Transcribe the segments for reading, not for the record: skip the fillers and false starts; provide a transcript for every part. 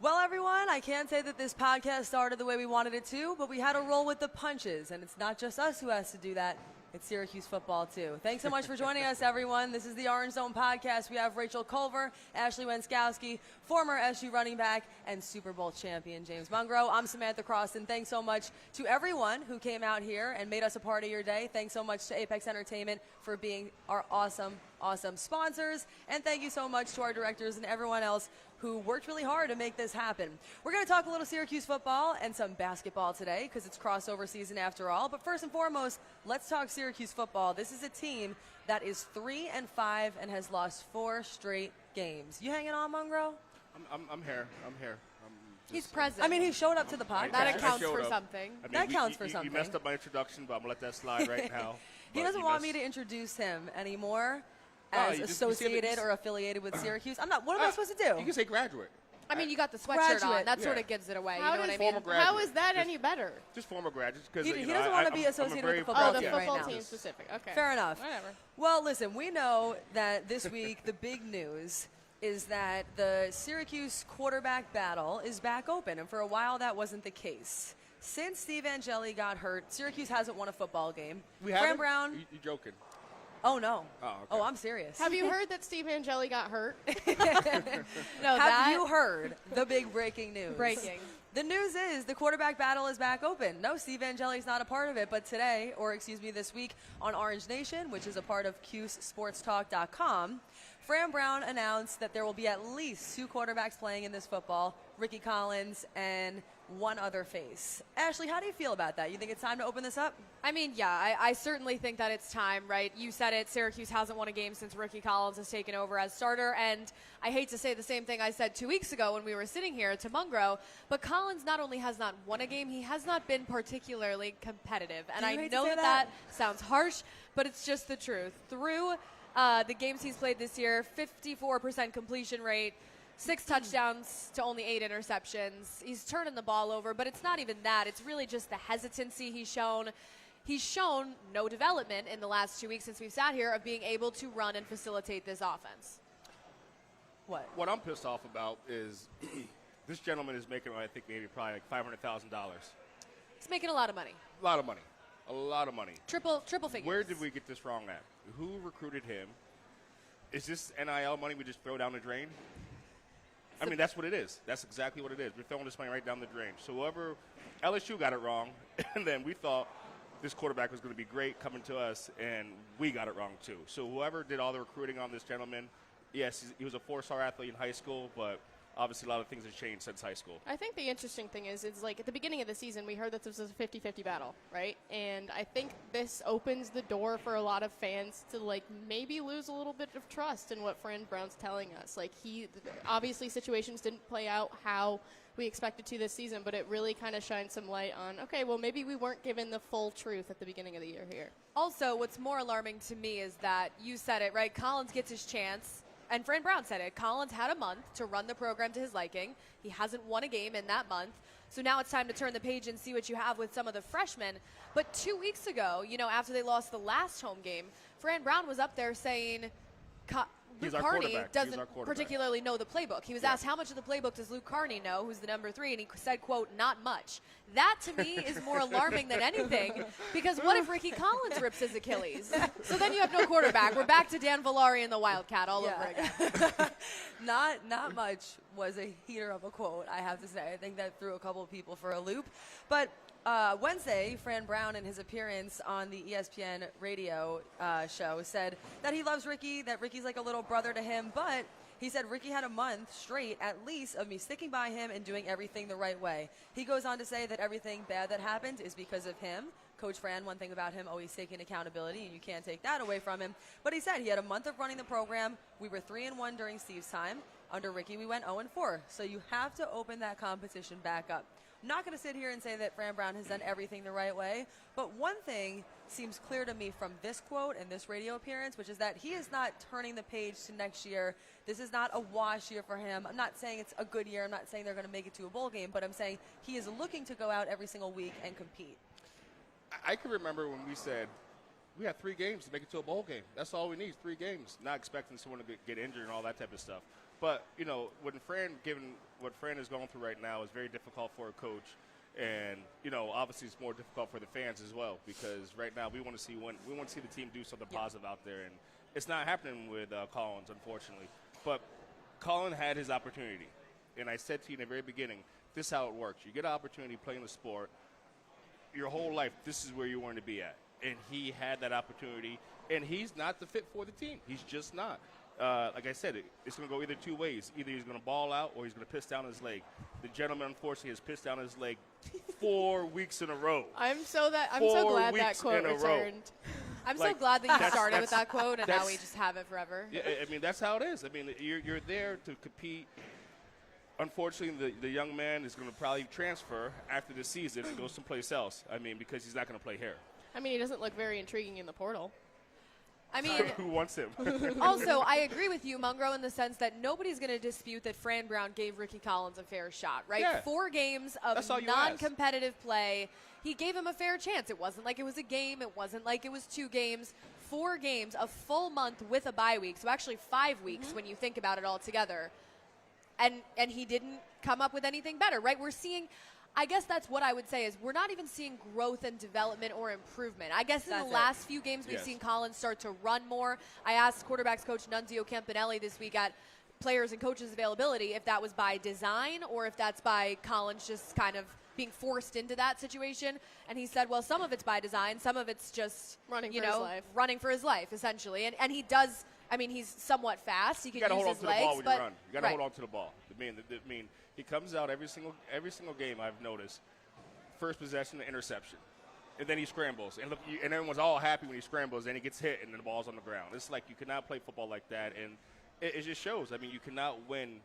Well, everyone, I can't say that this podcast started the way we wanted it to, but we had to roll with the punches, and it's not just us who has to do that. It's Syracuse football, too. Thanks so much for joining us, everyone. This is the Orange Zone Podcast. We have Rachel Culver, Ashley Wenskoski, former SU running back, and Super Bowl champion James Mungro. I'm Samantha Croston. Thanks so much to everyone who came out here and made us a part of your day. Thanks so much to Apex Entertainment for being our awesome sponsors. And thank you so much to our directors and everyone else who worked really hard to make this happen. We're going to talk a little Syracuse football and some basketball today because it's crossover season after all. But first and foremost, let's talk Syracuse football. This is a team that is 3-5 and has lost 4 straight games. You hanging on, Mungro? I'm here. He's present. I mean, he showed up to the podcast. That accounts for something. I mean, that counts for something. You messed up my introduction, but I'm going to let that slide right now. He doesn't want me to introduce him anymore as associated or affiliated with Syracuse. I'm not. What am I supposed to do? You can say graduate. I mean, you got the sweatshirt on. That sort of gives it away. You know what I mean? How is that any better? Just former graduates. He doesn't want to be associated with the football team right now. Oh, the football team specific. Okay. Fair enough. Whatever. Well, listen, we know that this week the big news is that the Syracuse quarterback battle is back open, and for a while that wasn't the case. Since Steve Angeli got hurt, Syracuse hasn't won a football game. Fran Brown. You're joking. Oh, no. Oh, okay. Oh, I'm serious. Have you heard that Steve Angeli got hurt? No, have you heard the big breaking news? Breaking. The news is the quarterback battle is back open. No, Steve Angeli's not a part of it, but today, or excuse me, this week on Orange Nation, which is a part of CuseSportsTalk.com, Fran Brown announced that there will be at least 2 quarterbacks playing in this football, Ricky Collins and one other face. Ashley, how do you feel about that? You think it's time to open this up? I mean, yeah, I certainly think that it's time, right? You said it, Syracuse hasn't won a game since Ricky Collins has taken over as starter, and I hate to say the same thing I said 2 weeks ago when we were sitting here to Mungro, but Collins not only has not won a game, he has not been particularly competitive. And I know that sounds harsh, but it's just the truth. Through the games he's played this year, 54% completion rate, 6 touchdowns to only 8 interceptions. He's turning the ball over, but it's not even that. It's really just the hesitancy he's shown. He's shown no development in the last 2 weeks since we've sat here of being able to run and facilitate this offense. What I'm pissed off about is this gentleman is making, I think, maybe probably like $500,000. He's making a lot of money. A lot of money. A lot of money. Triple figures. Where did we get this wrong at? Who recruited him? Is this NIL money we just throw down the drain? I mean, that's what it is. That's exactly what it is. We're throwing this money right down the drain. So whoever, LSU got it wrong, and then we thought this quarterback was going to be great coming to us, and we got it wrong too. So whoever did all the recruiting on this gentleman, yes, he was a 4-star athlete in high school, but obviously a lot of things have changed since high school. I think the interesting thing is like at the beginning of the season, we heard that this was a 50-50 battle, right? And I think this opens the door for a lot of fans to like maybe lose a little bit of trust in what Fran Brown's telling us. Like obviously situations didn't play out how we expected to this season, but it really kind of shined some light on, okay, well maybe we weren't given the full truth at the beginning of the year here. Also, what's more alarming to me is that you said it, right? Collins gets his chance. And Fran Brown said it. Collins had a month to run the program to his liking. He hasn't won a game in that month. So now it's time to turn the page and see what you have with some of the freshmen. But 2 weeks ago, after they lost the last home game, Fran Brown was up there saying Luke Carney doesn't particularly know the playbook. He was asked, how much of the playbook does Luke Carney know, who's the number 3? And he said, quote, not much. That, to me, is more alarming than anything, because what if Ricky Collins rips his Achilles? So then you have no quarterback. We're back to Dan Villari and the Wildcat all over again. Not much was a heater of a quote, I have to say. I think that threw a couple of people for a loop. But Wednesday, Fran Brown, in his appearance on the ESPN radio show, said that he loves Ricky, that Ricky's like a little brother to him, but he said Ricky had a month straight, at least, of me sticking by him and doing everything the right way. He goes on to say that everything bad that happened is because of him. Coach Fran, one thing about him, always taking accountability, and you can't take that away from him. But he said he had a month of running the program. We were 3-1 during Steve's time. Under Ricky, we went 0-4. So you have to open that competition back up. I'm not going to sit here and say that Fran Brown has done everything the right way, but one thing seems clear to me from this quote and this radio appearance, which is that he is not turning the page to next year. This is not a wash year for him. I'm not saying it's a good year. I'm not saying they're going to make it to a bowl game, but I'm saying he is looking to go out every single week and compete. I can remember when we said we had 3 games to make it to a bowl game. That's all we need, 3 games. Not expecting someone to get injured and all that type of stuff. But, when what Fran is going through right now is very difficult for a coach. And, obviously it's more difficult for the fans as well, because right now we want to see the team do something positive out there. And it's not happening with Collins, unfortunately. But Colin had his opportunity. And I said to you in the very beginning, this is how it works. You get an opportunity playing the sport. Your whole life, this is where you want to be at. And he had that opportunity, and he's not the fit for the team. He's just not. Like I said, it's going to go either two ways. Either he's going to ball out or he's going to piss down his leg. The gentleman, unfortunately, has pissed down his leg 4 weeks in a row. I'm so glad that quote returned. I'm so glad that you started with that quote, and now we just have it forever. Yeah, I mean, that's how it is. I mean, you're there to compete. Unfortunately, the young man is going to probably transfer after the season and go someplace else. I mean, because he's not going to play here. I mean, he doesn't look very intriguing in the portal. I mean, who wants him? Also, I agree with you, Mungro, in the sense that nobody's going to dispute that Fran Brown gave Ricky Collins a fair shot, right? Yeah. 4 games of non-competitive play. He gave him a fair chance. It wasn't like it was a game. It wasn't like it was 2 games. 4 games, a full month with a bye week. So actually 5 weeks when you think about it all together. And he didn't come up with anything better, right? We're seeing, I guess that's what I would say is we're not even seeing growth and development or improvement. I guess in the last few games we've seen Collins start to run more. I asked quarterbacks coach Nunzio Campanelli this week at players and coaches availability if that was by design or if that's by Collins just kind of being forced into that situation. And he said, well, some of it's by design, some of it's just running for his life, essentially. And he does. I mean, he's somewhat fast. He can use his legs. You got to hold on to the ball when you run. You got to hold on to the ball. I mean, he comes out every single game. I've noticed. First possession, interception, and then he scrambles. And look, and everyone's all happy when he scrambles. And he gets hit, and then the ball's on the ground. It's like you cannot play football like that, and it just shows. I mean, you cannot win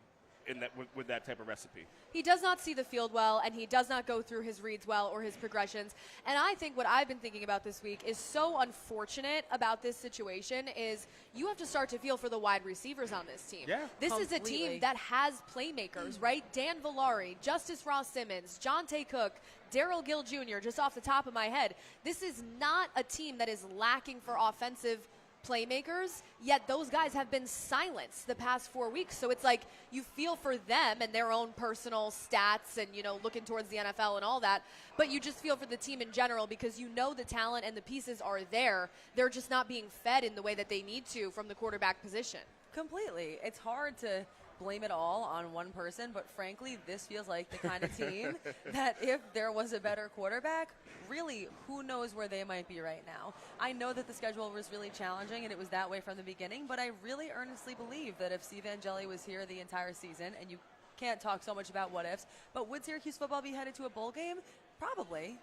with that type of recipe. He does not see the field well, and he does not go through his reads well or his progressions. And I think what I've been thinking about this week is so unfortunate about this situation is you have to start to feel for the wide receivers on this team. Yeah, this is a team that has playmakers, right? Dan Villari, Justice Ross Simmons, Jonte Cook, Darrell Gill Jr., just off the top of my head. This is not a team that is lacking for offensive playmakers, yet those guys have been silenced the past 4 weeks. So it's like you feel for them and their own personal stats and, looking towards the NFL and all that, but you just feel for the team in general because the talent and the pieces are there. They're just not being fed in the way that they need to from the quarterback position. Completely. It's hard to blame it all on one person, but frankly, this feels like the kind of team that if there was a better quarterback, really, who knows where they might be right now. I know that the schedule was really challenging, and it was that way from the beginning, but I really earnestly believe that if Steve Angeli was here the entire season, and you can't talk so much about what ifs, but would Syracuse football be headed to a bowl game? Probably.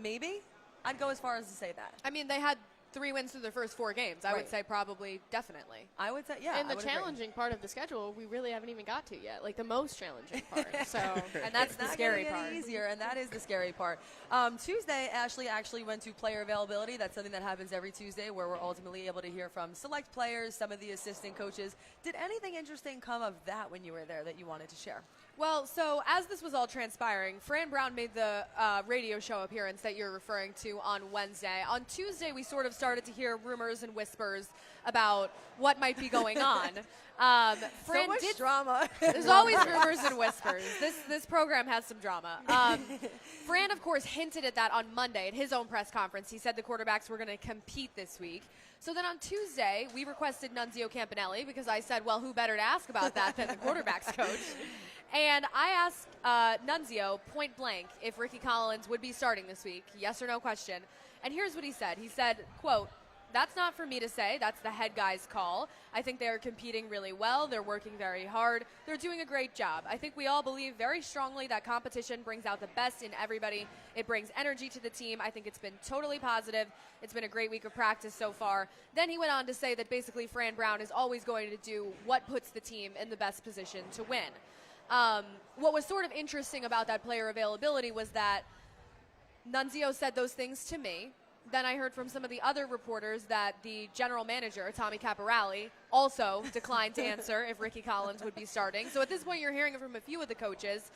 Maybe. I'd go as far as to say that. I mean, they had 3 wins through their first 4 games. I would say probably, definitely. I would say, yeah. And the challenging part of the schedule, we really haven't even got to yet. Like the most challenging part. And that's the scary part. It's easier, and that is the scary part. Tuesday, Ashley actually went to player availability. That's something that happens every Tuesday where we're ultimately able to hear from select players, some of the assistant coaches. Did anything interesting come of that when you were there that you wanted to share? Well, so as this was all transpiring, Fran Brown made the radio show appearance that you're referring to on Wednesday. On Tuesday, we sort of started to hear rumors and whispers about what might be going on. Fran, so much drama. There's always rumors and whispers. This program has some drama. Fran, of course, hinted at that on Monday at his own press conference. He said the quarterbacks were going to compete this week. So then on Tuesday, we requested Nunzio Campanelli because I said, well, who better to ask about that than the quarterbacks coach? And I asked Nunzio point blank if Ricky Collins would be starting this week, yes or no question. And here's what he said. He said, quote, "That's not for me to say. That's the head guy's call. I think they are competing really well. They're working very hard. They're doing a great job. I think we all believe very strongly that competition brings out the best in everybody. It brings energy to the team. I think it's been totally positive. It's been a great week of practice so far." Then he went on to say that basically Fran Brown is always going to do what puts the team in the best position to win. What was sort of interesting about that player availability was that Nunzio said those things to me. Then I heard from some of the other reporters that the general manager, Tommy Caporale, also declined to answer if Ricky Collins would be starting. So at this point, you're hearing it from a few of the coaches.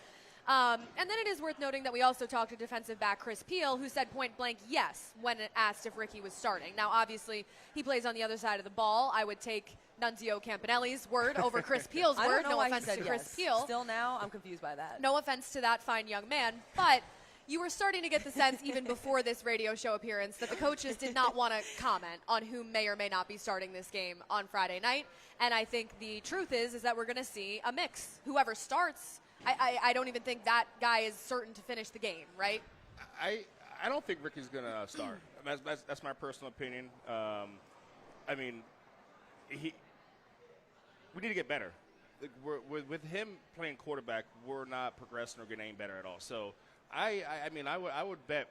And then it is worth noting that we also talked to defensive back Chris Peel, who said point blank yes when asked if Ricky was starting. Now, obviously, he plays on the other side of the ball. I would take Nunzio Campanelli's word over Chris Peel's I word. don't know No why he offense said to yes. Chris Peel. Still now, I'm confused by that. No offense to that fine young man, but you were starting to get the sense even before this radio show appearance that the coaches did not want to comment on who may or may not be starting this game on Friday night. And I think the truth is that we're going to see a mix. Whoever starts, I don't even think that guy is certain to finish the game, right? I don't think Ricky's going to start. That's my personal opinion. I mean, we need to get better. Like with him playing quarterback, we're not progressing or getting any better at all. So I would bet.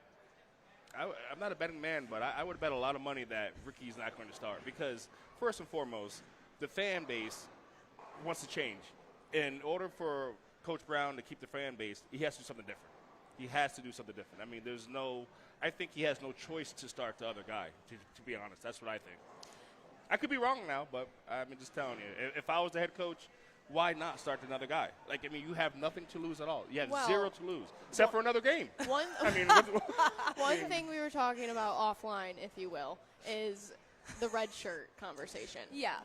I'm not a betting man, but I would bet a lot of money that Ricky's not going to start because first and foremost, the fan base wants to change. In order for Coach Brown to keep the fan base, he has to do something different. He has to do something different. I mean, I think he has no choice to start the other guy, to be honest. That's what I think. I could be wrong now, but I'm just telling you. If I was the head coach, why not start another guy? Like, I mean, you have nothing to lose at all. You have zero to lose, except for another game. One thing we were talking about offline, if you will, is the Redshirt conversation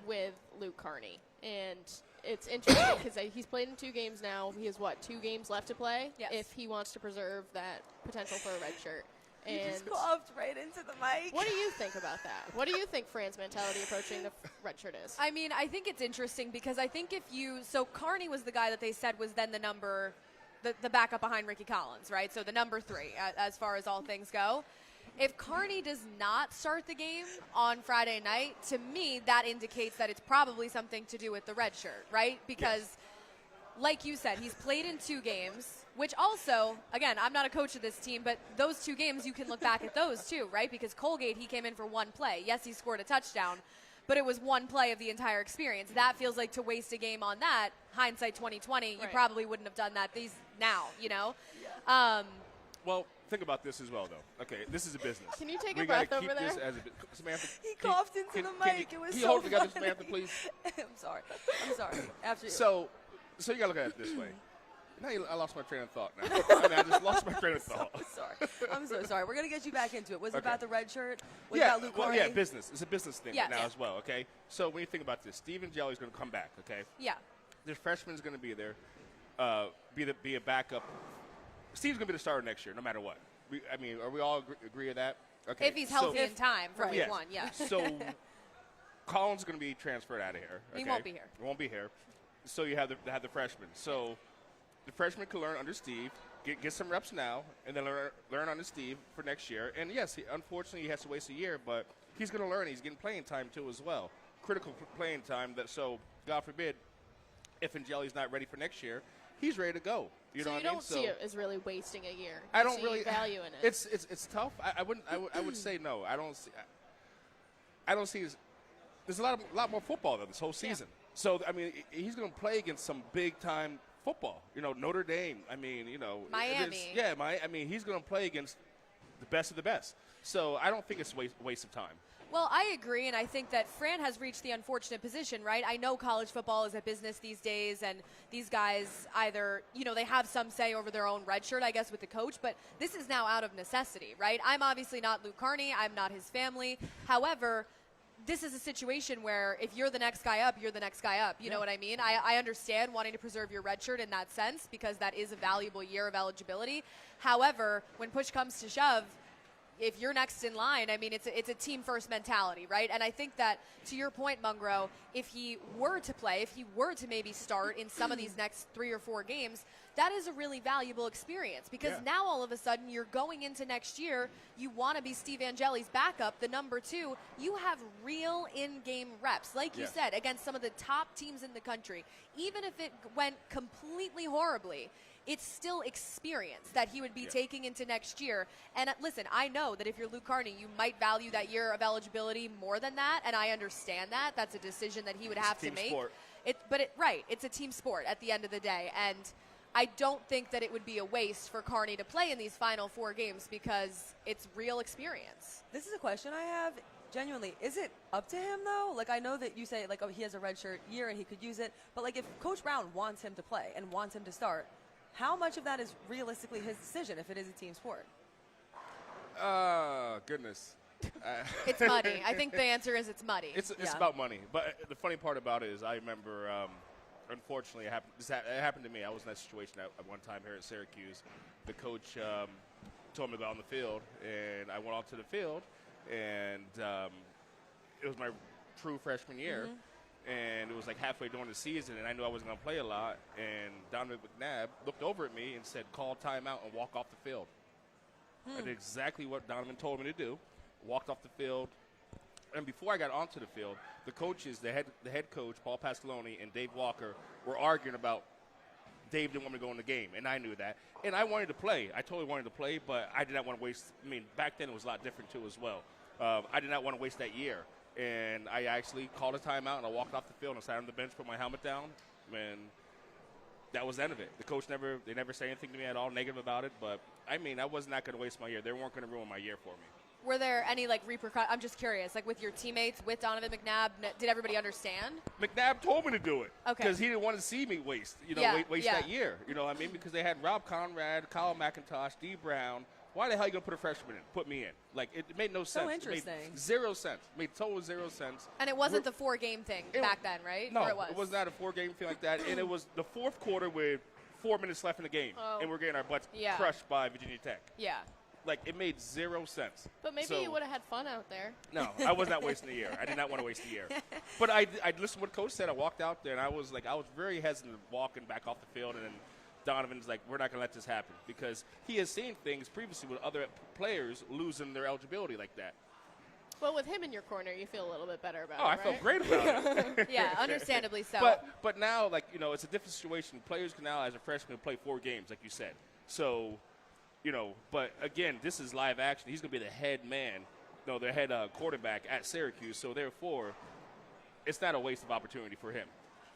with Luke Carney. And it's interesting because he's played in 2 games now. He has, 2 games left to play if he wants to preserve that potential for a redshirt. You just coughed right into the mic. What do you think about that? What do you think Fran's mentality approaching the redshirt is? I mean, I think it's interesting because I think so Carney was the guy that they said was then the backup behind Ricky Collins, right? So the number 3 as far as all things go. If Carney does not start the game on Friday night, to me, that indicates that it's probably something to do with the red shirt, right? Because, like you said, he's played in 2 games, which also, again, I'm not a coach of this team, but those 2 games, you can look back at those too, right? Because Colgate, he came in for 1 play. Yes, he scored a touchdown, but it was 1 play of the entire experience. That feels like to waste a game on that, hindsight 2020, you probably wouldn't have done that now, you know? Yeah. Well, think about this as well, though. Okay, this is a business. Can you take we a breath gotta keep over there? This as Samantha, he coughed into the mic. It was can so you hold together, funny. Samantha, please? I'm sorry. After you. So you got to look at it this way. Now I lost my train of thought now. I just lost my train of thought. I'm so sorry. We're going to get you back into it. Was it about the red shirt? Was yeah, it about Luke Carney? business. It's a business thing now as well, okay? So when you think about this, Steven Jelly's going to come back, okay? Yeah. The freshman's going to be there, be a backup. Steve's going to be the starter next year, no matter what. Are we all agree with that? Okay. If he's healthy in time for week 1, yeah. So Collins is going to be transferred out of here. Okay? He won't be here. He won't be here. So you have the freshman. So the freshman can learn under Steve, get some reps now, and then learn under Steve for next year. And yes, unfortunately, he has to waste a year, but he's going to learn. He's getting playing time too as well. Critical playing time. So God forbid, if Angeli's not ready for next year, he's ready to go. You know what I mean? You don't see it as really wasting a year. I don't see really value in it. It's tough. I would say no. I don't see. There's a lot more football though this whole season. Yeah. So I mean, he's going to play against some big time football. You know, Notre Dame. I mean, Miami. He's going to play against the best of the best. So I don't think it's a waste of time. Well, I agree, and I think that Fran has reached the unfortunate position, right? I know college football is a business these days, and these guys either, they have some say over their own red shirt, I guess, with the coach, but this is now out of necessity, right? I'm obviously not Luke Carney. I'm not his family. However, this is a situation where if you're the next guy up, you're the next guy up. You know what I mean? I understand wanting to preserve your red shirt in that sense because that is a valuable year of eligibility. However, when push comes to shove, if you're next in line, I mean, it's a team-first mentality, right? And I think that, to your point, Mungro, if he were to play, if he were to maybe start in some of these next 3 or 4 games, that is a really valuable experience because now all of a sudden you're going into next year, you want to be Steve Angeli's backup, the number 2. You have real in-game reps, like you said, against some of the top teams in the country. Even if it went completely horribly, it's still experience that he would be taking into next year. And listen, I know that if you're Luke Carney, you might value that year of eligibility more than that, and I understand that. That's a decision that he would have to make. Sport. It's a team sport at the end of the day, and I don't think that it would be a waste for Carney to play in these final 4 games because it's real experience. This is a question I have. Genuinely, is it up to him, though? Like, I know that you say, like, he has a redshirt year and he could use it, but, like, if Coach Brown wants him to play and wants him to start, How much of that is realistically his decision if it is a team sport? Goodness. It's muddy. I think the answer is it's muddy. It's about money. But the funny part about it is I remember, unfortunately, it happened to me. I was in that situation at one time here at Syracuse. The coach told me to go out on the field, and I went out to the field, and it was my true freshman year. And it was like halfway during the season, and I knew I wasn't going to play a lot. And Donovan McNabb looked over at me and said, call timeout and walk off the field. I did exactly what Donovan told me to do. Walked off the field. And before I got onto the field, the coaches, the head coach, Paul Pasqualoni, and Dave Walker, were arguing about Dave didn't want me to go in the game, and I knew that. And I wanted to play. I totally wanted to play, but I did not want to waste – I mean, back then it was a lot different, too, as well. I did not want to waste that year. And I actually called a timeout, and I walked off the field and sat on the bench, put my helmet down, and that was the end of it. The coach never said anything to me at all negative about it, but, I mean, I was not going to waste my year. They weren't going to ruin my year for me. Were there any, like, repercussions? I'm just curious, like, with your teammates, with Donovan McNabb, did everybody understand? McNabb told me to do it. Okay. Because he didn't want to see me waste that year. You know what I mean? Because they had Rob Conrad, Kyle McIntosh, D. Brown. Why the hell are you going to put a freshman in? Put me in. Like, it made no sense. So interesting. It made 0 sense. It made total 0 sense. And it wasn't the 4-game thing back then, right? No, or it was not a 4-game thing like that. And it was the fourth quarter with 4 minutes left in the game. And we're getting our butts crushed by Virginia Tech. Yeah. Like, it made 0 sense. But maybe you would have had fun out there. No, I was not wasting a year. I did not want to waste a year. But I listened to what Coach said. I walked out there, and I was very hesitant walking back off the field, and then Donovan's like, we're not going to let this happen, because he has seen things previously with other players losing their eligibility like that. Well, with him in your corner, you feel a little bit better about it, I right? felt great about it. Yeah, understandably so. But now, like, you know, it's a different situation. Players can now, as a freshman, play 4 games, like you said. So, you know, but again, this is live action. He's going to be the head man, the head quarterback at Syracuse. So, therefore, it's not a waste of opportunity for him.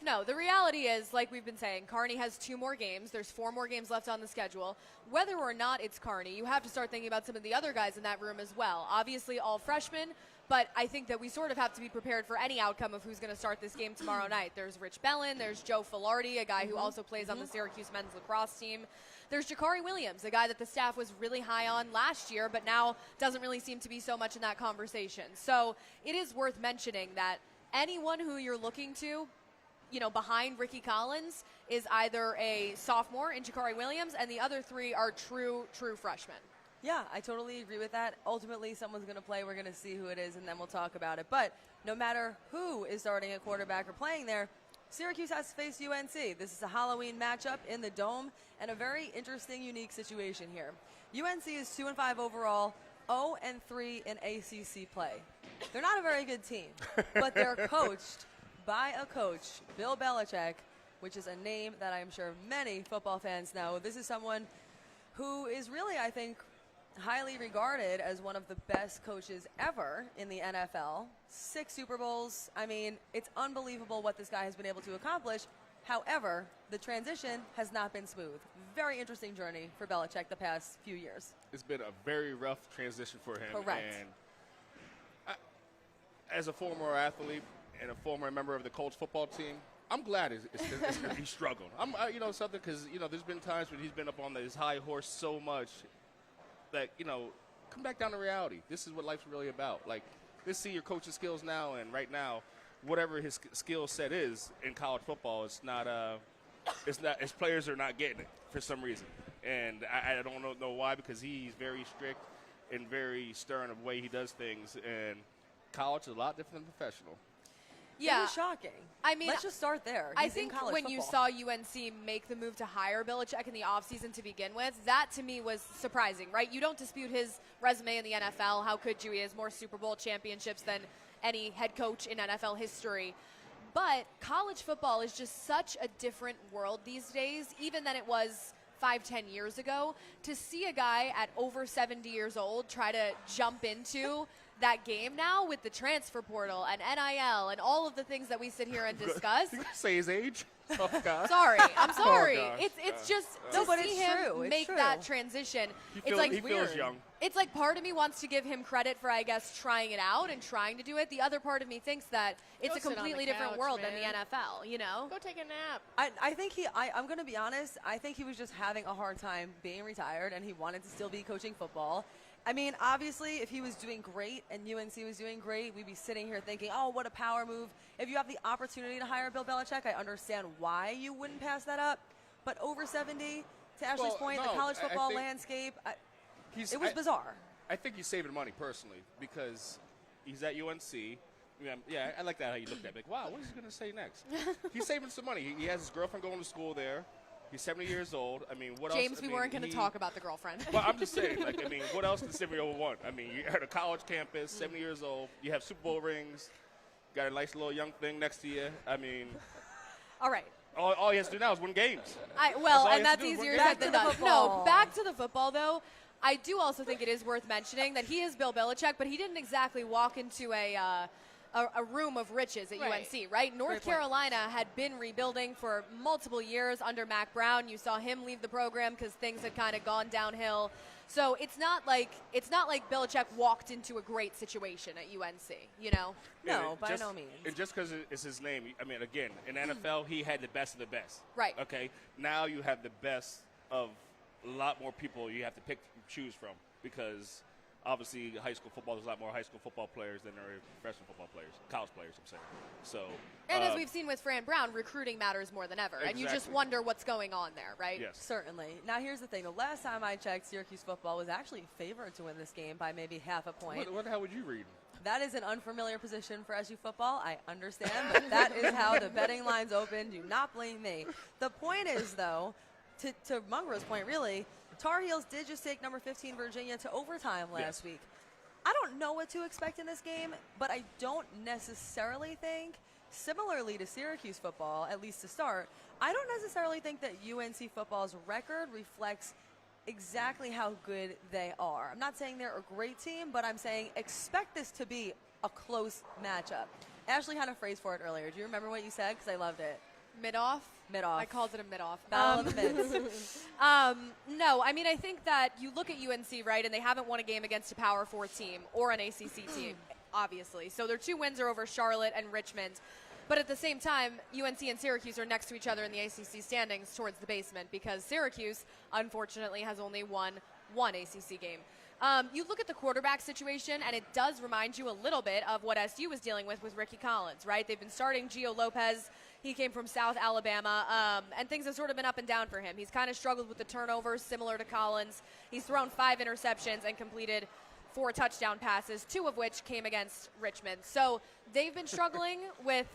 No, the reality is, like we've been saying, Carney has 2 more games. There's 4 more games left on the schedule. Whether or not it's Carney, you have to start thinking about some of the other guys in that room as well. Obviously, all freshmen, but I think that we sort of have to be prepared for any outcome of who's going to start this game tomorrow night. There's Rich Bellin. There's Joe Filardi, a guy who also plays on the Syracuse men's lacrosse team. There's Jakari Williams, a guy that the staff was really high on last year, but now doesn't really seem to be so much in that conversation. So it is worth mentioning that anyone who you're looking to, you know, behind Ricky Collins is either a sophomore in Jakari Williams, and the other 3 are true freshmen. Yeah, I totally agree with that. Ultimately, someone's going to play. We're going to see who it is, and then we'll talk about it. But no matter who is starting at quarterback or playing there, Syracuse has to face UNC. This is a Halloween matchup in the Dome, and a very interesting, unique situation here. UNC is 2-5 overall, 0-3 in ACC play. They're not a very good team, but they're coached by a coach, Bill Belichick, which is a name that I'm sure many football fans know. This is someone who is really, I think, highly regarded as one of the best coaches ever in the NFL. 6 Super Bowls. I mean, it's unbelievable what this guy has been able to accomplish. However, the transition has not been smooth. Very interesting journey for Belichick the past few years. It's been a very rough transition for him. Correct. And as a former athlete and a former member of the Colts football team, I'm glad he's struggled. Something because, there's been times when he's been up on his high horse so much that, come back down to reality. This is what life's really about. Like, let's see your coaching skills now, and right now, whatever his skill set is in college football, his players are not getting it for some reason. And I don't know why, because he's very strict and very stern of the way he does things. And college is a lot different than professional. Yeah. It is shocking. I mean, let's just start there. I think when you saw UNC make the move to hire Belichick in the offseason to begin with, that to me was surprising, right? You don't dispute his resume in the NFL. How could you? He has more Super Bowl championships than any head coach in NFL history. But college football is just such a different world these days, even than it was 5-10 years ago. To see a guy at over 70 years old try to jump into that game now with the transfer portal and NIL and all of the things that we sit here and discuss. You say his age? Oh, God. Sorry, I'm sorry. gosh. It's just No, to but see it's him true. It's make true. that transition. He It's like feels young. It's like part of me wants to give him credit for, I guess, trying it out and trying to do it. The other part of me thinks that it's Go a sit on the completely different couch, world than man. the NFL, you know? Go take a nap. I think I'm going to be honest, I think he was just having a hard time being retired and he wanted to still be coaching football. I mean, obviously, if he was doing great and UNC was doing great, we'd be sitting here thinking, oh, what a power move. If you have the opportunity to hire Bill Belichick, I understand why you wouldn't pass that up. But over 70, to Ashley's point, the college football think landscape, He's- it was bizarre. I think he's saving money personally because he's at UNC. Yeah, I like that how you looked at me. Like, wow, what is he going to say next? He's saving some money. He has his girlfriend going to school there. He's 70 years old. I mean, what else? James, we weren't going to talk about the girlfriend. Well, I'm just saying, like, I mean, what else does 70-year-old want? I mean, you're at a college campus, 70 years old. You have Super Bowl rings. Got a nice little young thing next to you. I mean, All right. all he has to do now is win games. That's do, easier back said to than the done. football. No, back to the football, though. I do also think it is worth mentioning that he is Bill Belichick, but he didn't exactly walk into a room of riches at Right. UNC, right? North Great point. Carolina had been rebuilding for multiple years under Mac Brown. You saw him leave the program because things had kind of gone downhill. So it's not like Belichick walked into a great situation at UNC, you know? No, And by no means. And just because it's his name, I mean, again, in NFL, he had the best of the best. Right. Okay. Now you have the best of a lot more people you have to choose from because obviously high school football, there's a lot more high school football players than there are professional football players, college players, I'm saying. So. And as we've seen with Fran Brown, recruiting matters more than ever. And you just Exactly. wonder what's going on there, right? Yes. Certainly. Now, here's the thing. The last time I checked, Syracuse football was actually favored to win this game by maybe half a point. What the hell would you read? That is an unfamiliar position for SU football. I understand, but that is how the betting lines open. Do not blame me. The point is, though, to Mungro's point, really, Tar Heels did just take number 15 Virginia to overtime last week. I don't know what to expect in this game, but I don't necessarily think, similarly to Syracuse football, at least to start, I don't necessarily think that UNC football's record reflects exactly how good they are. I'm not saying they're a great team, but I'm saying expect this to be a close matchup. Ashley had a phrase for it earlier. Do you remember what you said? Because I loved it. Mid-off? Mid-off. I called it a mid-off. Battle of the mids. No, I mean, I think that you look at UNC, right, and they haven't won a game against a Power 4 team or an ACC team, obviously. So their two wins are over Charlotte and Richmond. But at the same time, UNC and Syracuse are next to each other in the ACC standings towards the basement because Syracuse, unfortunately, has only won one ACC game. You look at the quarterback situation, and it does remind you a little bit of what SU was dealing with Ricky Collins, right? They've been starting Gio Lopez. He came from South Alabama, and things have sort of been up and down for him. He's kind of struggled with the turnovers, similar to Collins. He's thrown 5 interceptions and completed 4 touchdown passes, 2 of which came against Richmond. So they've been struggling with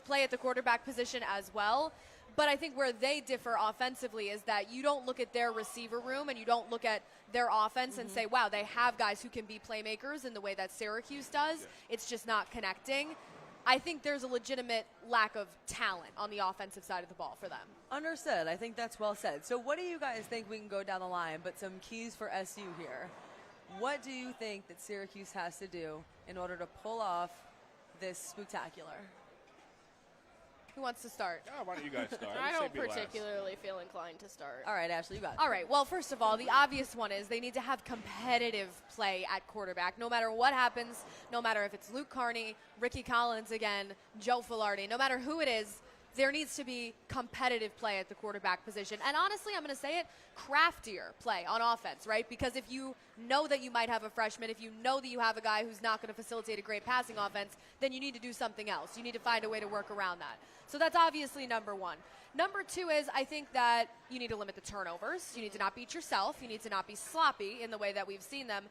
play at the quarterback position as well. But I think where they differ offensively is that you don't look at their receiver room and you don't look at their offense and say, wow, they have guys who can be playmakers in the way that Syracuse does. Yeah. It's just not connecting. I think there's a legitimate lack of talent on the offensive side of the ball for them. Understood. I think that's well said. So what do you guys think we can go down the line, but some keys for SU here? What do you think that Syracuse has to do in order to pull off this spectacular? Who wants to start? Oh, why don't you guys start? I You don't say be last. particularly feel inclined to start. All right, Ashley, you got it. All right. Well, first of all, the obvious one is they need to have competitive play at quarterback. No matter what happens, no matter if it's Luke Carney, Ricky Collins again, Joe Filardi, no matter who it is, there needs to be competitive play at the quarterback position. And honestly, I'm going to say it, craftier play on offense, right? Because if you know that you might have a freshman, if you know that you have a guy who's not going to facilitate a great passing offense, then you need to do something else. You need to find a way to work around that. So that's obviously number one. Number two is I think that you need to limit the turnovers. You need to not beat yourself. You need to not be sloppy in the way that we've seen them.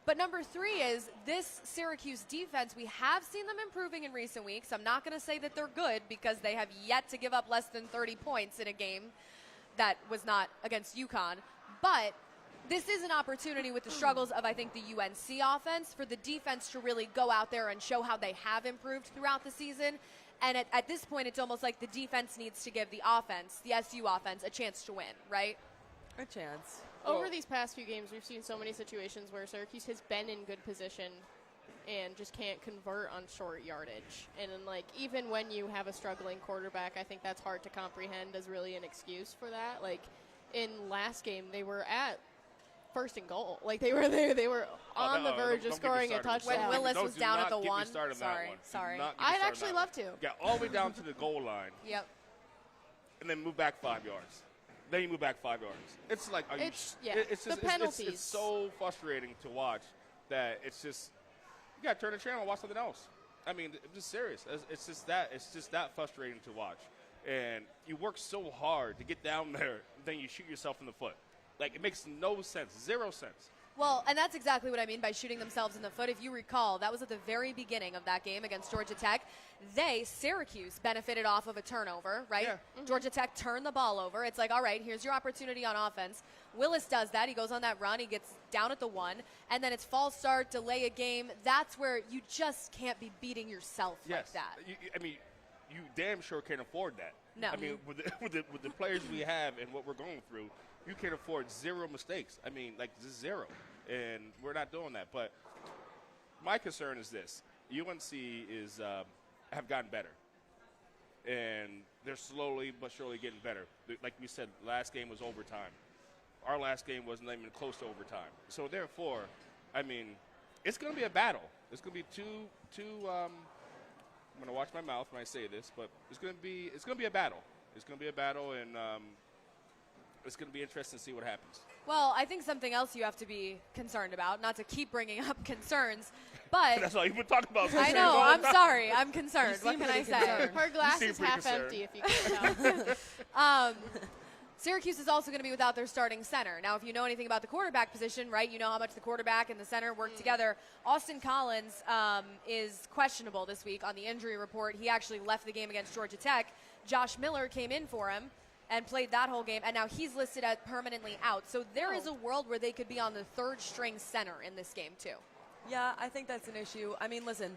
But number three is this Syracuse defense, we have seen them improving in recent weeks. I'm not going to say that they're good because they have yet to give up less than 30 points in a game that was not against UConn. But this is an opportunity with the struggles of, I think, the UNC offense for the defense to really go out there and show how they have improved throughout the season. And at this point, it's almost like the defense needs to give the offense, the SU offense, a chance to win, right? A chance. Over these past few games, we've seen so many situations where Syracuse has been in good position and just can't convert on short yardage. And then, like, even when you have a struggling quarterback, I think that's hard to comprehend as really an excuse for that. Like, in last game, they were at first and goal. Like, they were there. They were on the verge of scoring a touchdown. When Willis was down at the one. Sorry. I'd actually love to. Got all the way down to the goal line. Yep. And then move back 5 yards. Then you move back 5 yards. It's like, it's just, the penalties. It's so frustrating to watch that it's just, you got to turn the channel and watch something else. I mean, I'm just serious. It's just that frustrating to watch. And you work so hard to get down there, then you shoot yourself in the foot. Like, it makes no sense, 0 sense. Well, and that's exactly what I mean by shooting themselves in the foot. If you recall, that was at the very beginning of that game against Georgia Tech. Syracuse, benefited off of a turnover, right? Yeah. Mm-hmm. Georgia Tech turned the ball over. It's like, all right, here's your opportunity on offense. Willis does that. He goes on that run. He gets down at the 1. And then it's false start, delay a game. That's where you just can't be beating yourself like that. You damn sure can't afford that. No. I mean, with the players we have and what we're going through, you can't afford 0 mistakes. I mean, like, just 0. And we're not doing that. But my concern is this. UNC have gotten better. And they're slowly but surely getting better. Like we said, last game was overtime. Our last game wasn't even close to overtime. So, therefore, I mean, it's going to be a battle. It's going to be two I'm going to watch my mouth when I say this, but it's going to be a battle. It's going to be a battle, and it's going to be interesting to see what happens. Well, I think something else you have to be concerned about, not to keep bringing up concerns, but that's all you've been talking about. I know. I'm sorry. I'm concerned. What can I say? Her glass is half empty, if you can tell. Syracuse is also going to be without their starting center. Now, if you know anything about the quarterback position, right, you know how much the quarterback and the center work together. Austin Collins is questionable this week on the injury report. He actually left the game against Georgia Tech. Josh Miller came in for him and played that whole game, and now he's listed as permanently out. So there is a world where they could be on the third-string center in this game, too. Yeah, I think that's an issue. I mean, listen,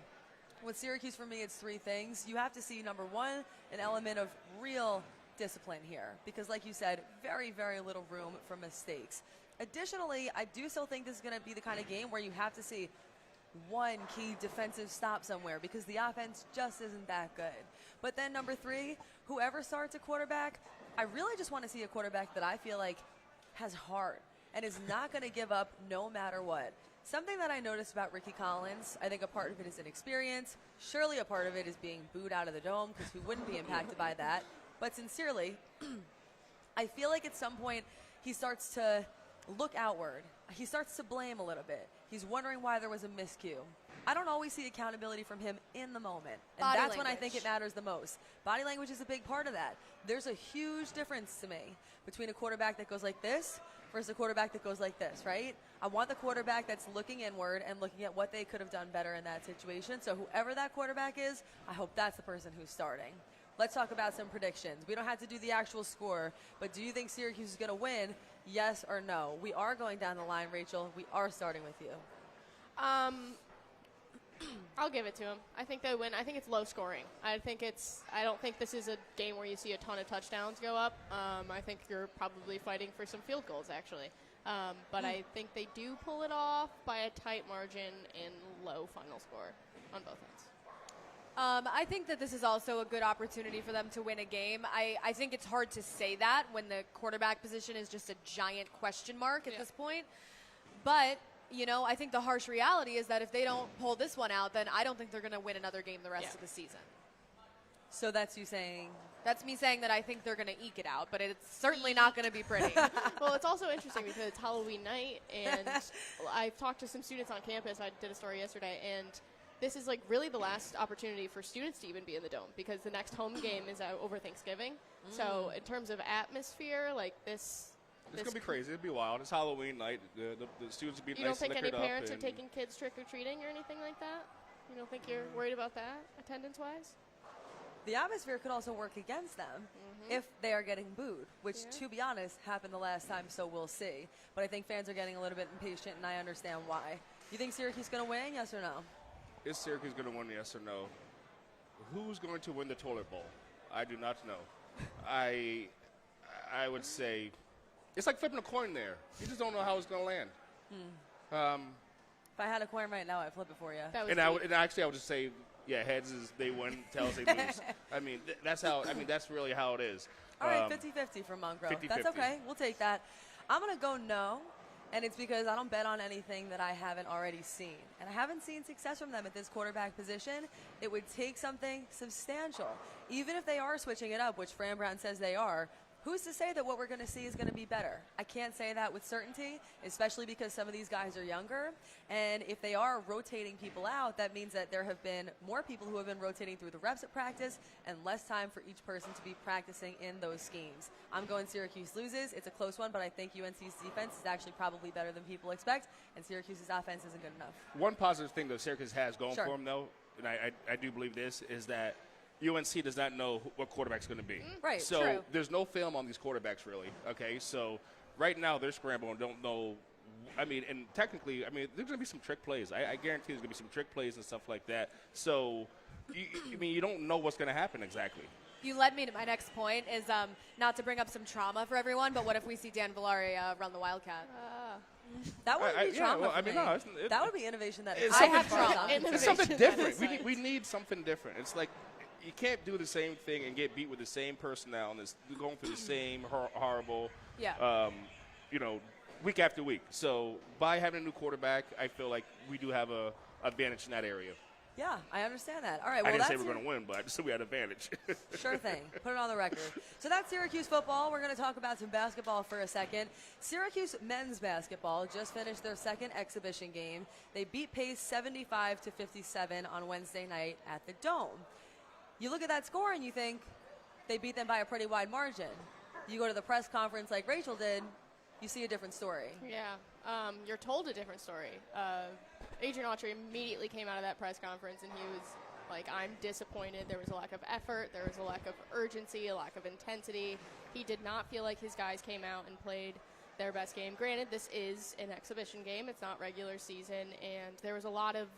with Syracuse, for me, it's 3 things. You have to see, number 1, an element of real discipline here, because like you said, very, very little room for mistakes. Additionally, I do still think this is going to be the kind of game where you have to see one key defensive stop somewhere, because the offense just isn't that good. But then number 3, whoever starts a quarterback, I really just want to see a quarterback that I feel like has heart and is not going to give up no matter what. Something that I noticed about Ricky Collins, I think a part of it is inexperience. Surely a part of it is being booed out of the dome, because who wouldn't be impacted by that? But sincerely, I feel like at some point he starts to look outward. He starts to blame a little bit. He's wondering why there was a miscue. I don't always see accountability from him in the moment. And that's when I think it matters the most. Body language is a big part of that. There's a huge difference to me between a quarterback that goes like this versus a quarterback that goes like this, right? I want the quarterback that's looking inward and looking at what they could have done better in that situation. So whoever that quarterback is, I hope that's the person who's starting. Let's talk about some predictions. We don't have to do the actual score, but do you think Syracuse is going to win? Yes or no? We are going down the line, Rachel. We are starting with you. I'll give it to him. I think they win. I think it's low scoring. I don't think this is a game where you see a ton of touchdowns go up. I think you're probably fighting for some field goals, actually. But I think they do pull it off by a tight margin and low final score on both ends. I think that this is also a good opportunity for them to win a game. I think it's hard to say that when the quarterback position is just a giant question mark at this point. But, you know, I think the harsh reality is that if they don't pull this one out, then I don't think they're going to win another game the rest of the season. So that's you saying? That's me saying that I think they're going to eke it out, but it's certainly not going to be pretty. Well, it's also interesting because it's Halloween night, and I've talked to some students on campus. I did a story yesterday, and this is like really the last opportunity for students to even be in the dome, because the next home game is over Thanksgiving. So in terms of atmosphere, like this. It's going to be crazy. It'll be wild. It's Halloween night. The students will be You nice don't think and any liquored parents up are taking kids trick-or-treating or anything like that? You don't think you're worried about that, attendance-wise? The atmosphere could also work against them if they are getting booed, which, to be honest, happened the last time, so we'll see. But I think fans are getting a little bit impatient, and I understand why. You think Syracuse is going to win, yes or no? Is Syracuse going to win, yes or no? Who's going to win the toilet bowl? I do not know. I would say it's like flipping a coin there. You just don't know how it's going to land. If I had a coin right now, I'd flip it for you. And actually, I would just say, yeah, heads is they win, tails they lose. I mean, that's really how it is. All right, 50-50 for Mungro. 50-50. That's okay. We'll take that. I'm going to go no, and it's because I don't bet on anything that I haven't already seen. And I haven't seen success from them at this quarterback position. It would take something substantial. Even if they are switching it up, which Fran Brown says they are, who's to say that what we're going to see is going to be better? I can't say that with certainty, especially because some of these guys are younger. And if they are rotating people out, that means that there have been more people who have been rotating through the reps at practice and less time for each person to be practicing in those schemes. I'm going Syracuse loses. It's a close one, but I think UNC's defense is actually probably better than people expect, and Syracuse's offense isn't good enough. One positive thing that Syracuse has going for them, though, and I do believe this, is that UNC does not know what quarterback's going to be. Right, so true. There's no film on these quarterbacks, really. Okay, so right now they're scrambling, don't know. I mean, and technically, there's going to be some trick plays. I guarantee there's going to be some trick plays and stuff like that. So, you don't know what's going to happen exactly. You led me to my next point is not to bring up some trauma for everyone, but what if we see Dan Villari run the Wildcat? That wouldn't be trauma for me. No, that would be innovation that I have trauma. It's something different. We need something different. It's like, you can't do the same thing and get beat with the same personnel and going through the same horrible, week after week. So by having a new quarterback, I feel like we do have a advantage in that area. Yeah, I understand that. All right, well, I didn't say we're going to win, but I just said we had advantage. Sure thing. Put it on the record. So that's Syracuse football. We're going to talk about some basketball for a second. Syracuse men's basketball just finished their second exhibition game. They beat Pace 75-57 on Wednesday night at the Dome. You look at that score and you think they beat them by a pretty wide margin. You go to the press conference like Rachel did, you see a different story. Yeah, you're told a different story. Adrian Autry immediately came out of that press conference and he was like, I'm disappointed. There was a lack of effort. There was a lack of urgency, a lack of intensity. He did not feel like his guys came out and played their best game. Granted, this is an exhibition game. It's not regular season, and there was a lot of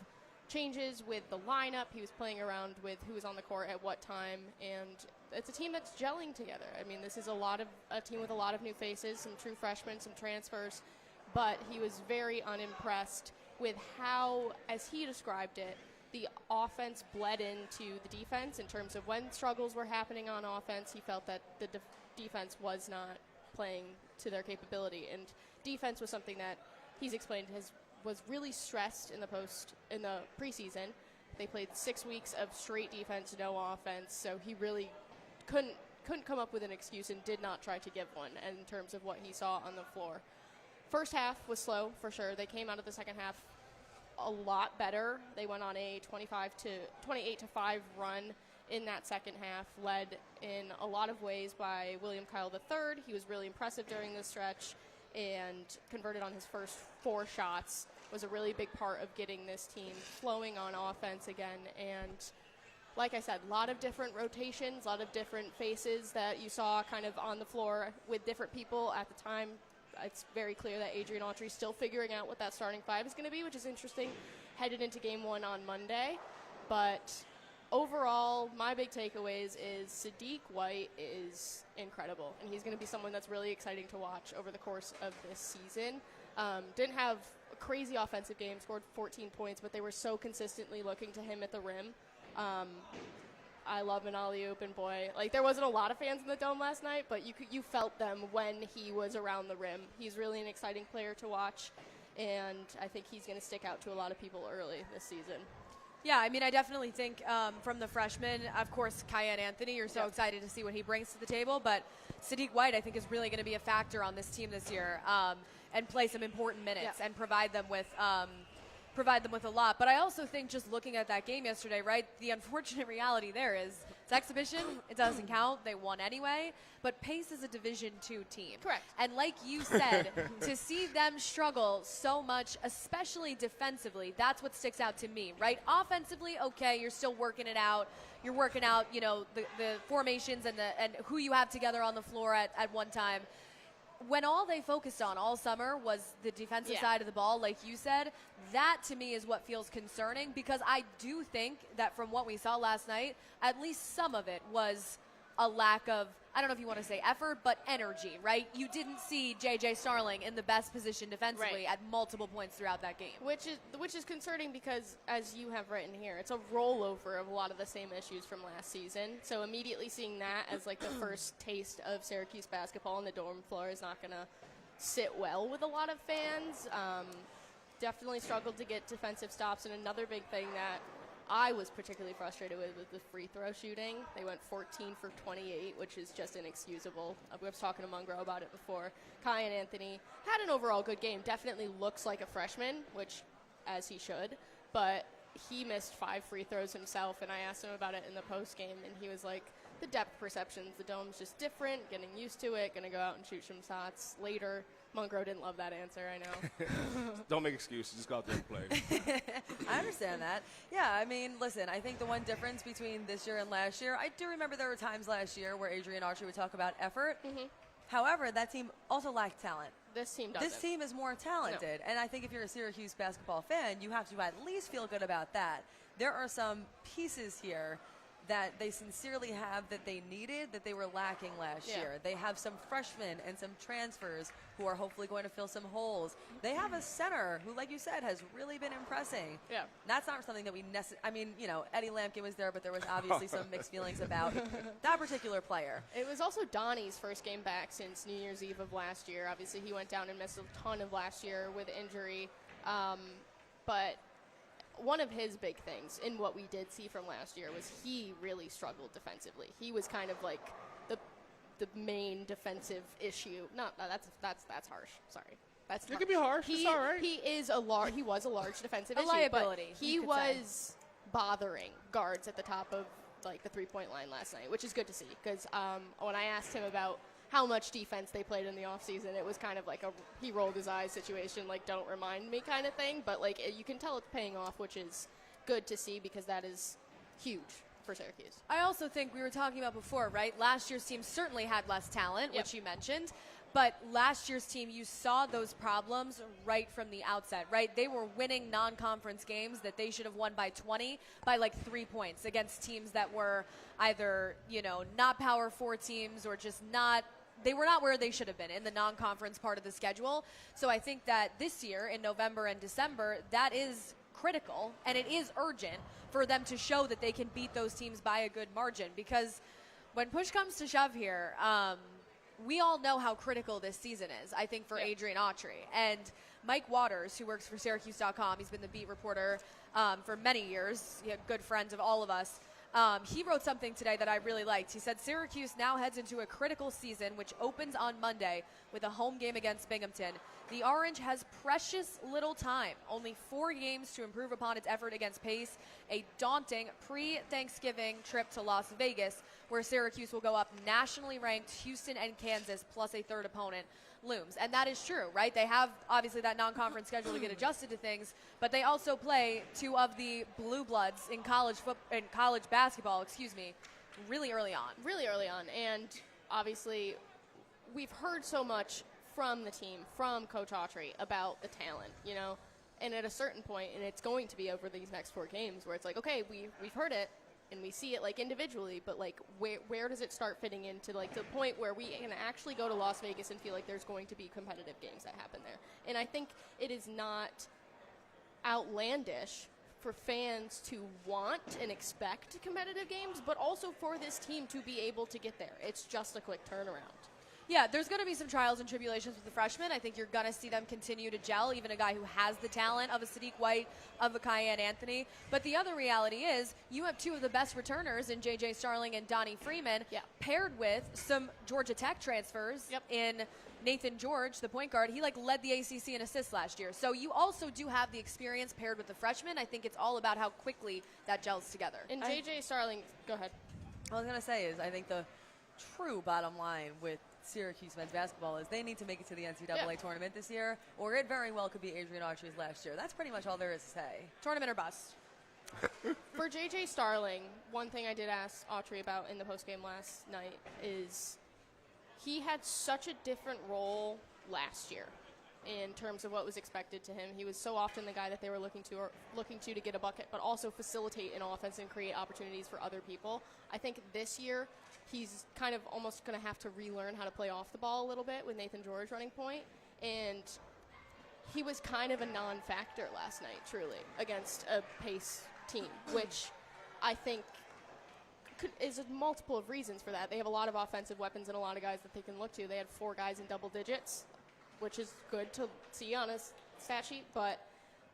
changes with the lineup. He was playing around with who was on the court at what time, and it's a team that's gelling together. I mean, this is a team with a lot of new faces, some true freshmen, some transfers, but he was very unimpressed with how, as he described it, the offense bled into the defense in terms of when struggles were happening on offense. He felt that the defense was not playing to their capability, and defense was something that he's explained was really stressed in the preseason. They played 6 weeks of straight defense, no offense, so he really couldn't come up with an excuse and did not try to give one in terms of what he saw on the floor. First half was slow for sure. They came out of the second half a lot better. They went on a 28-5 run in that second half, led in a lot of ways by William Kyle III. He was really impressive during this stretch and converted on his first 4 shots. Was a really big part of getting this team flowing on offense again. And like I said, a lot of different rotations, a lot of different faces that you saw kind of on the floor with different people at the time. It's very clear that Adrian Autry is still figuring out what that starting 5 is going to be, which is interesting headed into game 1 on Monday. But overall, my big takeaways is Sadiq White is incredible, and he's going to be someone that's really exciting to watch over the course of this season. Didn't have a crazy offensive game, scored 14 points, but they were so consistently looking to him at the rim. I love an alley-oop, and boy, like there wasn't a lot of fans in the Dome last night, but you felt them when he was around the rim. He's really an exciting player to watch, and I think he's going to stick out to a lot of people early this season. Yeah, I mean, I definitely think from the freshmen, of course, Kyan Anthony, you're so excited to see what he brings to the table, but Sadiq White, I think, is really going to be a factor on this team this year and play some important minutes and provide them with a lot. But I also think just looking at that game yesterday, right, the unfortunate reality there is it's exhibition. It doesn't count. They won anyway. But Pace is a Division II team. Correct. And like you said, to see them struggle so much, especially defensively, that's what sticks out to me, right? Offensively, okay, you're still working it out. You're working out, the formations and who you have together on the floor at one time. When all they focused on all summer was the defensive side of the ball, like you said, that to me is what feels concerning, because I do think that from what we saw last night, at least some of it was a lack of, I don't know if you want to say effort, but energy, right? You didn't see J.J. Starling in the best position defensively at multiple points throughout that game. Which is concerning because, as you have written here, it's a rollover of a lot of the same issues from last season. So immediately seeing that as like the first taste of Syracuse basketball on the dorm floor is not going to sit well with a lot of fans. Definitely struggled to get defensive stops, and another big thing that I was particularly frustrated with the free throw shooting. They went 14 for 28, which is just inexcusable. I was talking to Mungro about it before. Kyan Anthony had an overall good game. Definitely looks like a freshman, which, as he should. But he missed 5 free throws himself, and I asked him about it in the post game, and he was like, the depth perceptions, the dome's just different, getting used to it, going to go out and shoot some shots later. Mungro didn't love that answer, I know. Don't make excuses. Just go out there and play. I understand that. Yeah, I mean, listen, I think the one difference between this year and last year, I do remember there were times last year where Adrian Autry would talk about effort. Mm-hmm. However, that team also lacked talent. This team doesn't. This team is more talented. No. And I think if you're a Syracuse basketball fan, you have to at least feel good about that. There are some pieces here that they sincerely have that they needed that they were lacking last year. They have some freshmen and some transfers who are hopefully going to fill some holes. They have a center who, like you said, has really been impressing. Yeah. That's not something that we I mean, you know, Eddie Lampkin was there, but there was obviously some mixed feelings about that particular player. It was also Donnie's first game back since New Year's Eve of last year. Obviously, he went down and missed a ton of last year with injury. But one of his big things in what we did see from last year was he really struggled defensively. He was kind of like the main defensive issue. No, that's harsh. Sorry. That's it could be harsh. It's all right. He was a large defensive issue, liability. But he was bothering guards at the top of like the 3-point line last night, which is good to see because when I asked him about how much defense they played in the offseason, it was kind of like he rolled his eyes situation, like don't remind me kind of thing. But like you can tell it's paying off, which is good to see because that is huge for Syracuse. I also think we were talking about before, right? Last year's team certainly had less talent, which you mentioned. But last year's team, you saw those problems right from the outset, right? They were winning non-conference games that they should have won by 20 by like 3 points against teams that were either, you know, not Power 4 teams or just they were not where they should have been in the non-conference part of the schedule. So I think that this year in November and December, that is critical and it is urgent for them to show that they can beat those teams by a good margin because when push comes to shove here, we all know how critical this season is, I think, for Adrian Autry. And Mike Waters, who works for Syracuse.com, he's been the beat reporter for many years, a good friend of all of us. He wrote something today that I really liked. He said, Syracuse now heads into a critical season, which opens on Monday with a home game against Binghamton. The Orange has precious little time, only 4 games to improve upon its effort against Pace, a daunting pre-Thanksgiving trip to Las Vegas, where Syracuse will go up nationally ranked Houston and Kansas, plus a third opponent looms. And that is true, right? They have, obviously, that non-conference schedule to get adjusted to things, but they also play 2 of the blue bloods in college basketball, really early on. Really early on. And obviously, we've heard so much from the team, from Coach Autry, about the talent, you know? And at a certain point, and it's going to be over these next 4 games, where it's like, okay, we've heard it, and we see it, like, individually, but, like, where does it start fitting into, like, the point where we can actually go to Las Vegas and feel like there's going to be competitive games that happen there? And I think it is not outlandish for fans to want and expect competitive games, but also for this team to be able to get there. It's just a quick turnaround. Yeah, there's going to be some trials and tribulations with the freshmen. I think you're going to see them continue to gel, even a guy who has the talent of a Sadiq White, of a Kyan Anthony. But the other reality is you have 2 of the best returners in J.J. Starling and Donnie Freeman, paired with some Georgia Tech transfers in Nathan George, the point guard. He led the ACC in assists last year. So you also do have the experience paired with the freshmen. I think it's all about how quickly that gels together. And J.J. Starling, go ahead. What I was going to say is I think the true bottom line with Syracuse men's basketball is they need to make it to the NCAA tournament this year, or it very well could be Adrian Autry's last year. That's pretty much all there is to say. Tournament or bust. For J.J. Starling, one thing I did ask Autry about in the postgame last night is he had such a different role last year. in terms of what was expected to him. He was so often the guy that they were looking to get a bucket, but also facilitate an offense and create opportunities for other people. I think this year he's kind of almost going to have to relearn how to play off the ball a little bit with Nathan George running point, and he was kind of a non-factor last night, truly, against a pace team, which I think is multiple of reasons for that. They have a lot of offensive weapons and a lot of guys that they can look to. They had 4 guys in double digits, which is good to see on a stat sheet, but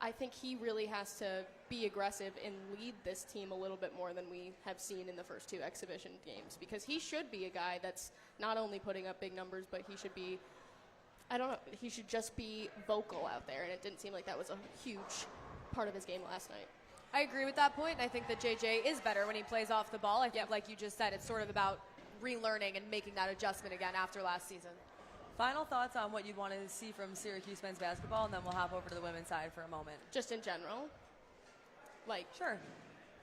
I think he really has to be aggressive and lead this team a little bit more than we have seen in the first 2 exhibition games, because he should be a guy that's not only putting up big numbers, but he should be, I don't know, he should just be vocal out there, and it didn't seem like that was a huge part of his game last night. I agree with that point, and I think that JJ is better when he plays off the ball. I think, like you just said, it's sort of about relearning and making that adjustment again after last season. Final thoughts on what you'd want to see from Syracuse men's basketball, and then we'll hop over to the women's side for a moment. Just in general? Like, sure.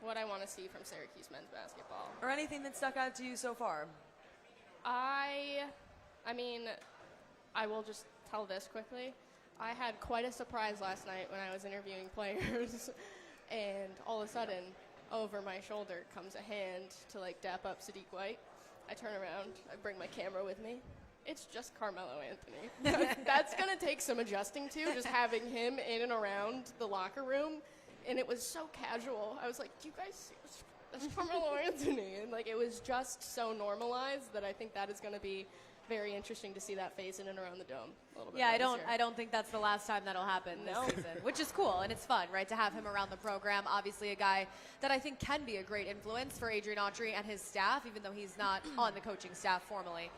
What I want to see from Syracuse men's basketball. Or anything that stuck out to you so far. I mean, I will just tell this quickly. I had quite a surprise last night when I was interviewing players. And all of a sudden, over my shoulder comes a hand to, like, dap up Sadiq White. I turn around. I bring my camera with me. It's just Carmelo Anthony. That's going to take some adjusting to, just having him in and around the locker room. And it was so casual. I was like, do you guys see this? That's Carmelo Anthony. And, like, it was just so normalized that I think that is going to be very interesting to see that face in and around the dome a little bit. Yeah, I don't think that's the last time that'll happen this season, which is cool and it's fun, right, to have him around the program. Obviously a guy that I think can be a great influence for Adrian Autry and his staff, even though he's not on the coaching staff formally.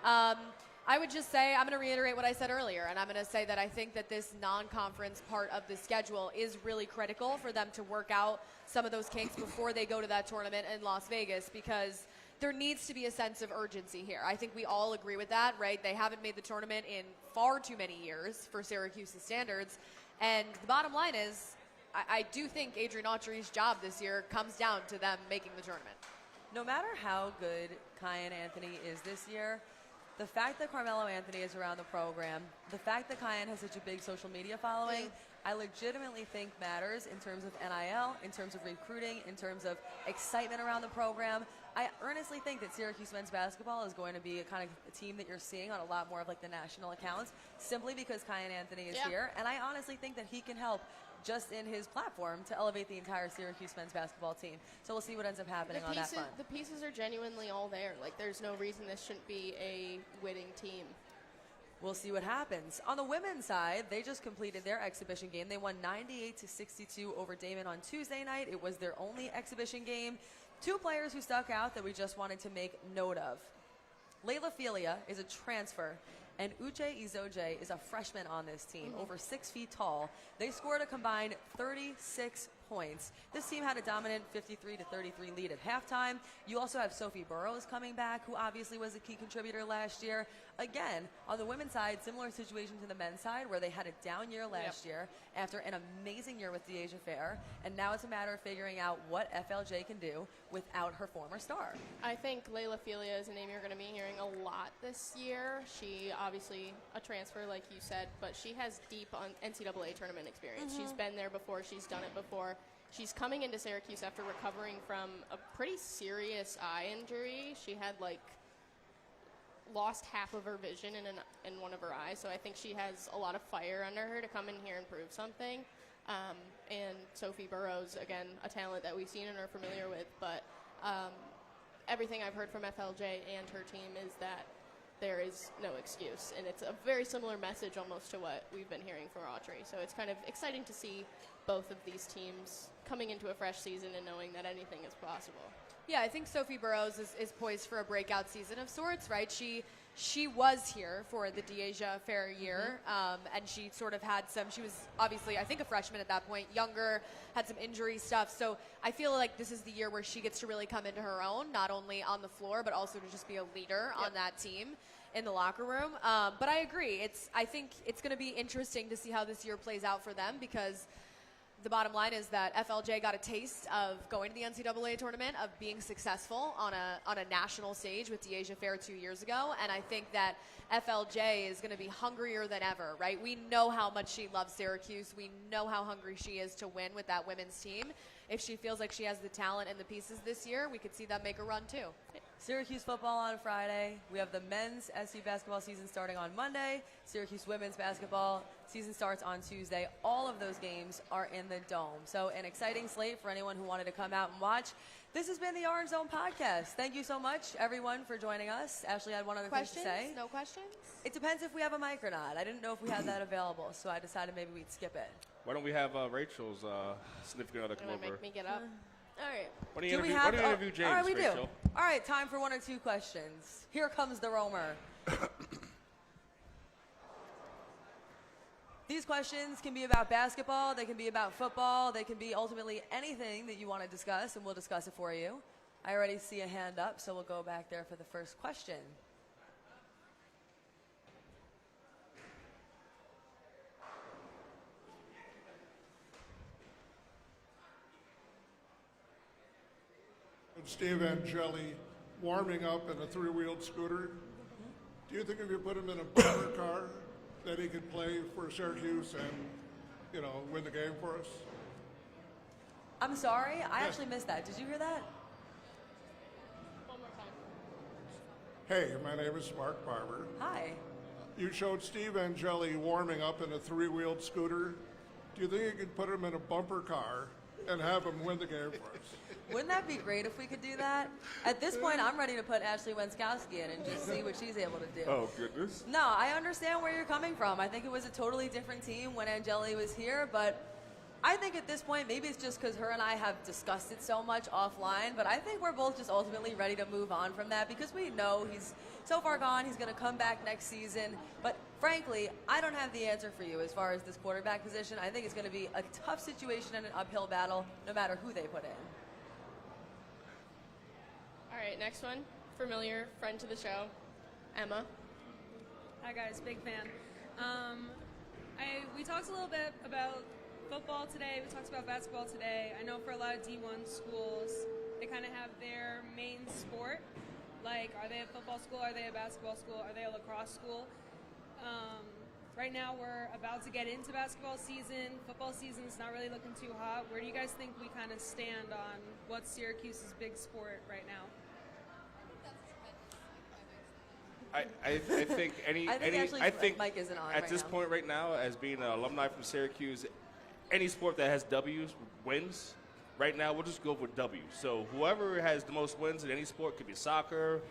I would just say, I'm going to reiterate what I said earlier, and I'm going to say that I think that this non-conference part of the schedule is really critical for them to work out some of those kinks before they go to that tournament in Las Vegas, because there needs to be a sense of urgency here. I think we all agree with that, right? They haven't made the tournament in far too many years for Syracuse's standards. And the bottom line is, I do think Adrian Autry's job this year comes down to them making the tournament. No matter how good Kiyan Anthony is this year, the fact that Carmelo Anthony is around the program, the fact that Kiyan has such a big social media following, I legitimately think matters in terms of NIL, in terms of recruiting, in terms of excitement around the program. I earnestly think that Syracuse men's basketball is going to be a kind of a team that you're seeing on a lot more of like the national accounts, simply because Kiyan Anthony is here. And I honestly think that he can help just in his platform to elevate the entire Syracuse men's basketball team. So we'll see what ends up happening on that front. The pieces are genuinely all there. Like, there's no reason this shouldn't be a winning team. We'll see what happens. On the women's side, they just completed their exhibition game. They won 98-62 over Damon on Tuesday night. It was their only exhibition game. 2 players who stuck out that we just wanted to make note of. Layla Filia is a transfer, and Uche Izoje is a freshman on this team, over 6 feet tall. They scored a combined 36 points. This team had a dominant 53-33 lead at halftime. You also have Sophie Burrows coming back, who obviously was a key contributor last year. Again, on the women's side, similar situation to the men's side, where they had a down year last year after an amazing year with DeAsia Fair, and now it's a matter of figuring out what FLJ can do without her former star. I think Layla Filia is a name you're going to be hearing a lot this year. She obviously a transfer, like you said, but she has deep NCAA tournament experience. She's been there before. She's done it before. She's coming into Syracuse after recovering from a pretty serious eye injury. She had lost half of her vision in one of her eyes, so I think she has a lot of fire under her to come in here and prove something. And Sophie Burrows, again, a talent that we've seen and are familiar with, but everything I've heard from FLJ and her team is that there is no excuse, and it's a very similar message almost to what we've been hearing from Autry. So it's kind of exciting to see both of these teams coming into a fresh season and knowing that anything is possible. Yeah, I think Sophie Burrows is poised for a breakout season of sorts, right? She was here for the DeAsia Fair year, and she sort of had she was obviously, I think, a freshman at that point, younger, had some injury stuff. So I feel like this is the year where she gets to really come into her own, not only on the floor, but also to just be a leader on that team in the locker room. But I agree. I think it's going to be interesting to see how this year plays out for them, because the bottom line is that FLJ got a taste of going to the NCAA tournament, of being successful on a national stage with DeAsia Fair 2 years ago, and I think that FLJ is going to be hungrier than ever, right? We know how much she loves Syracuse. We know how hungry she is to win with that women's team. If she feels like she has the talent and the pieces this year, we could see them make a run too. Syracuse football on Friday. We have the men's SU basketball season starting on Monday. Syracuse women's basketball season starts on Tuesday. All of those games are in the Dome. So an exciting slate for anyone who wanted to come out and watch. This has been the Orange Zone podcast. Thank you so much, everyone, for joining us. Ashley had one other thing to say. No questions? It depends if we have a mic or not. I didn't know if we had that available, so I decided maybe we'd skip it. Why don't we have Rachel's significant other come over? Make me get up. All right. Why don't you interview James, all right, we Rachel? do. All right, time for 1 or 2 questions. Here comes the roamer. These questions can be about basketball, they can be about football, they can be ultimately anything that you want to discuss, and we'll discuss it for you. I already see a hand up, so we'll go back there for the first question. Steve Angeli warming up in a 3-wheeled scooter. Do you think if you put him in a bumper car that he could play for Syracuse and, win the game for us? I'm sorry, I actually missed that. Did you hear that? One more time. Hey, my name is Mark Barber. Hi. You showed Steve Angeli warming up in a 3-wheeled scooter. Do you think you could put him in a bumper car and have him win the game for us? Wouldn't that be great if we could do that? At this point, I'm ready to put Ashley Wenskoski in and just see what she's able to do. Oh, goodness. No, I understand where you're coming from. I think it was a totally different team when Angeli was here, but I think at this point, maybe it's just because her and I have discussed it so much offline, but I think we're both just ultimately ready to move on from that because we know he's so far gone, he's going to come back next season. But frankly, I don't have the answer for you as far as this quarterback position. I think it's going to be a tough situation and an uphill battle no matter who they put in. All right, next one. Familiar, friend to the show, Emma. Hi guys, big fan. We talked a little bit about football today. We talked about basketball today. I know for a lot of D1 schools, they kind of have their main sport. Like, are they a football school? Are they a basketball school? Are they a lacrosse school? Right now, we're about to get into basketball season. Football season's not really looking too hot. Where do you guys think we kind of stand on what's Syracuse's big sport right now? I think I think Mike isn't on at right this now. point right now, as being an alumni from Syracuse, any sport that has W's wins. Right now, we'll just go with W. So whoever has the most wins in any sport, could be soccer,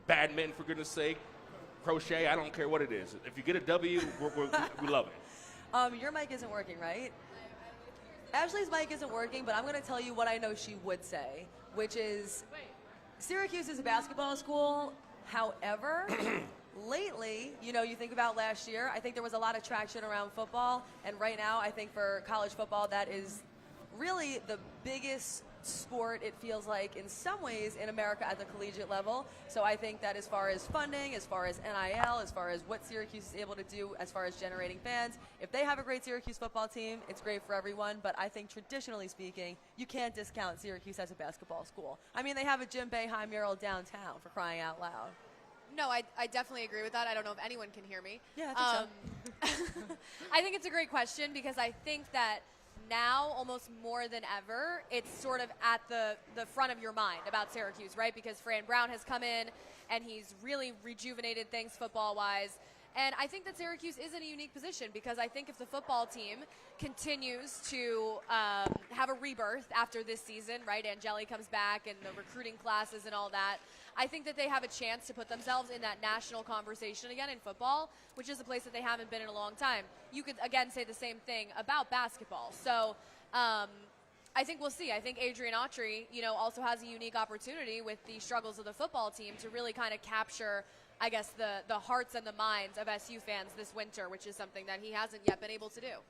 badminton, for goodness sake, crochet, I don't care what it is. If you get a W, we love it. Your mic isn't working, right? Ashley's mic isn't working, but I'm going to tell you what I know she would say, which is Syracuse is a basketball school. However, lately, you think about last year, I think there was a lot of traction around football. And right now, I think for college football, that is really the biggest sport, it feels like, in some ways in America at the collegiate level. So I think that as far as funding, as far as NIL, as far as what Syracuse is able to do as far as generating fans, if they have a great Syracuse football team, it's great for everyone. But I think traditionally speaking, you can't discount Syracuse as a basketball school. I mean, they have a Jim Boeheim mural downtown, for crying out loud. No, I definitely agree with that. I don't know if anyone can hear me. Yeah, I think so. I think it's a great question because I think that now, almost more than ever, it's sort of at the front of your mind about Syracuse, right? Because Fran Brown has come in, and he's really rejuvenated things football-wise. And I think that Syracuse is in a unique position because I think if the football team continues to have a rebirth after this season, right, Angeli comes back and the recruiting classes and all that, I think that they have a chance to put themselves in that national conversation again in football, which is a place that they haven't been in a long time. You could, again, say the same thing about basketball. So I think we'll see. I think Adrian Autry, also has a unique opportunity with the struggles of the football team to really kind of capture, I guess, the hearts and the minds of SU fans this winter, which is something that he hasn't yet been able to do.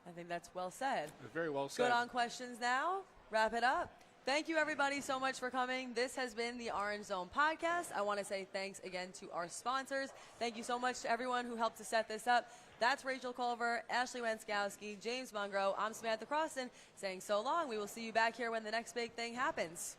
I think that's well said. Very well said. Good on questions now. Wrap it up. Thank you, everybody, so much for coming. This has been the Orange Zone podcast. I want to say thanks again to our sponsors. Thank you so much to everyone who helped to set this up. That's Rachel Culver, Ashley Wenskoski, James Mungro. I'm Samantha Croston saying so long. We will see you back here when the next big thing happens.